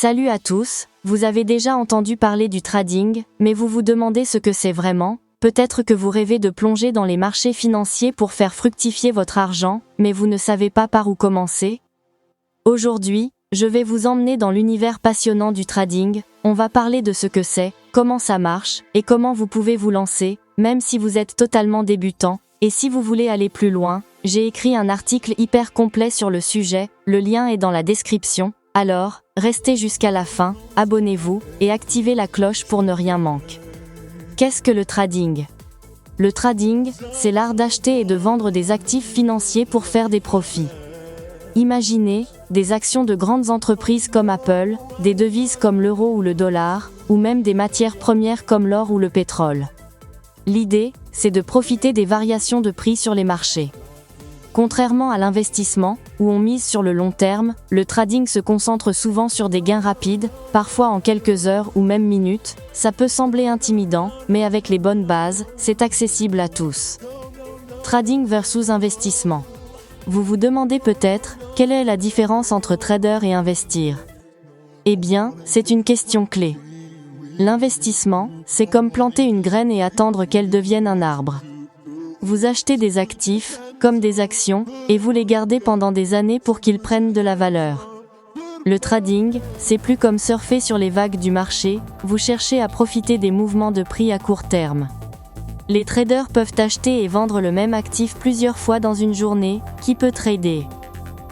Salut à tous, vous avez déjà entendu parler du trading, mais vous vous demandez ce que c'est vraiment? Peut-être que vous rêvez de plonger dans les marchés financiers pour faire fructifier votre argent, mais vous ne savez pas par où commencer? Aujourd'hui, je vais vous emmener dans l'univers passionnant du trading. On va parler de ce que c'est, comment ça marche, et comment vous pouvez vous lancer, même si vous êtes totalement débutant. Et si vous voulez aller plus loin, j'ai écrit un article hyper complet sur le sujet, le lien est dans la description. Alors, restez jusqu'à la fin, abonnez-vous, et activez la cloche pour ne rien manquer. Qu'est-ce que le trading? Le trading, c'est l'art d'acheter et de vendre des actifs financiers pour faire des profits. Imaginez, des actions de grandes entreprises comme Apple, des devises comme l'euro ou le dollar, ou même des matières premières comme l'or ou le pétrole. L'idée, c'est de profiter des variations de prix sur les marchés. Contrairement à l'investissement, où on mise sur le long terme, le trading se concentre souvent sur des gains rapides, parfois en quelques heures ou même minutes. Ça peut sembler intimidant, mais avec les bonnes bases, c'est accessible à tous. Trading versus investissement. Vous vous demandez peut-être, quelle est la différence entre trader et investir? Eh bien, c'est une question clé. L'investissement, c'est comme planter une graine et attendre qu'elle devienne un arbre. Vous achetez des actifs, comme des actions, et vous les gardez pendant des années pour qu'ils prennent de la valeur. Le trading, c'est plus comme surfer sur les vagues du marché, vous cherchez à profiter des mouvements de prix à court terme. Les traders peuvent acheter et vendre le même actif plusieurs fois dans une journée, qui peut trader.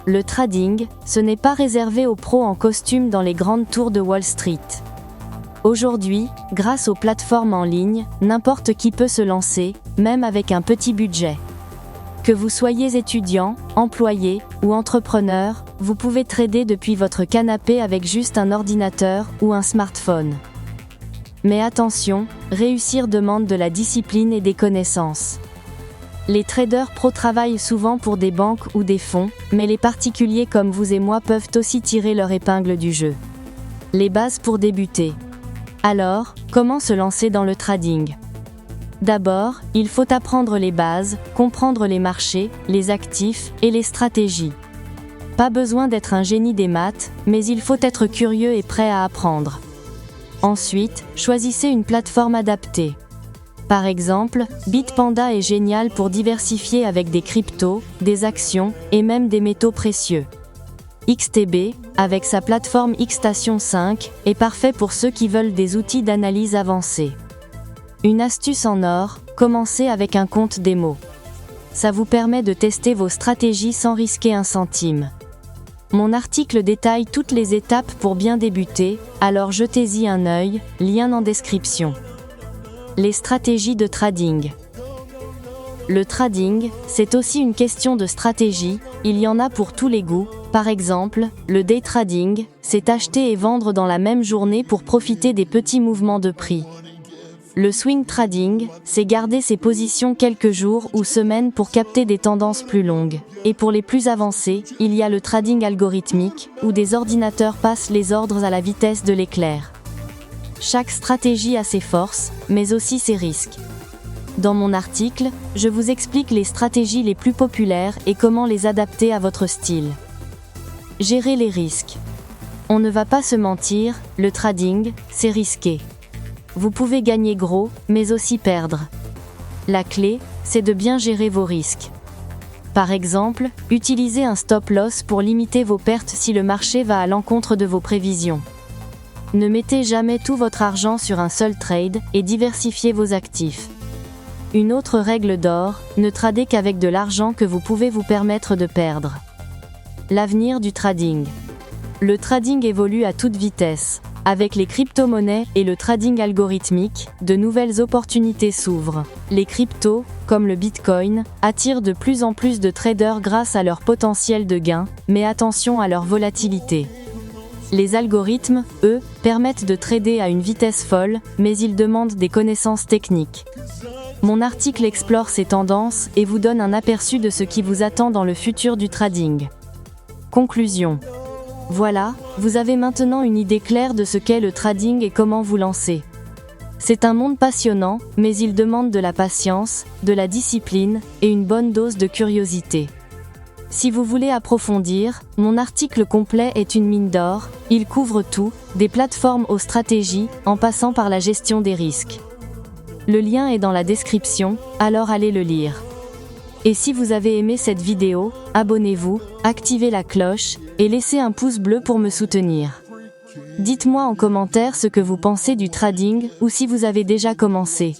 Le trading, ce n'est pas réservé aux pros en costume dans les grandes tours de Wall Street. Aujourd'hui, grâce aux plateformes en ligne, n'importe qui peut se lancer, même avec un petit budget. Que vous soyez étudiant, employé ou entrepreneur, vous pouvez trader depuis votre canapé avec juste un ordinateur ou un smartphone. Mais attention, réussir demande de la discipline et des connaissances. Les traders pros travaillent souvent pour des banques ou des fonds, mais les particuliers comme vous et moi peuvent aussi tirer leur épingle du jeu. Les bases pour débuter. Alors, comment se lancer dans le trading? D'abord, il faut apprendre les bases, comprendre les marchés, les actifs et les stratégies. Pas besoin d'être un génie des maths, mais il faut être curieux et prêt à apprendre. Ensuite, choisissez une plateforme adaptée. Par exemple, Bitpanda est génial pour diversifier avec des cryptos, des actions et même des métaux précieux. XTB, avec sa plateforme Xstation 5, est parfait pour ceux qui veulent des outils d'analyse avancés. Une astuce en or, commencez avec un compte démo. Ça vous permet de tester vos stratégies sans risquer un centime. Mon article détaille toutes les étapes pour bien débuter, alors jetez-y un œil, lien en description. Les stratégies de trading. Le trading, c'est aussi une question de stratégie, il y en a pour tous les goûts. Par exemple, le day trading, c'est acheter et vendre dans la même journée pour profiter des petits mouvements de prix. Le swing trading, c'est garder ses positions quelques jours ou semaines pour capter des tendances plus longues. Et pour les plus avancés, il y a le trading algorithmique, où des ordinateurs passent les ordres à la vitesse de l'éclair. Chaque stratégie a ses forces, mais aussi ses risques. Dans mon article, je vous explique les stratégies les plus populaires et comment les adapter à votre style. Gérer les risques. On ne va pas se mentir, le trading, c'est risqué. Vous pouvez gagner gros, mais aussi perdre. La clé, c'est de bien gérer vos risques. Par exemple, utilisez un stop-loss pour limiter vos pertes si le marché va à l'encontre de vos prévisions. Ne mettez jamais tout votre argent sur un seul trade et diversifiez vos actifs. Une autre règle d'or, ne tradez qu'avec de l'argent que vous pouvez vous permettre de perdre. L'avenir du trading. Le trading évolue à toute vitesse. Avec les crypto-monnaies et le trading algorithmique, de nouvelles opportunités s'ouvrent. Les cryptos, comme le Bitcoin, attirent de plus en plus de traders grâce à leur potentiel de gain, mais attention à leur volatilité. Les algorithmes, eux, permettent de trader à une vitesse folle, mais ils demandent des connaissances techniques. Mon article explore ces tendances et vous donne un aperçu de ce qui vous attend dans le futur du trading. Conclusion. Voilà, vous avez maintenant une idée claire de ce qu'est le trading et comment vous lancer. C'est un monde passionnant, mais il demande de la patience, de la discipline et une bonne dose de curiosité. Si vous voulez approfondir, mon article complet est une mine d'or, il couvre tout, des plateformes aux stratégies, en passant par la gestion des risques. Le lien est dans la description, alors allez le lire. Et si vous avez aimé cette vidéo, abonnez-vous, activez la cloche, et laissez un pouce bleu pour me soutenir. Dites-moi en commentaire ce que vous pensez du trading, ou si vous avez déjà commencé.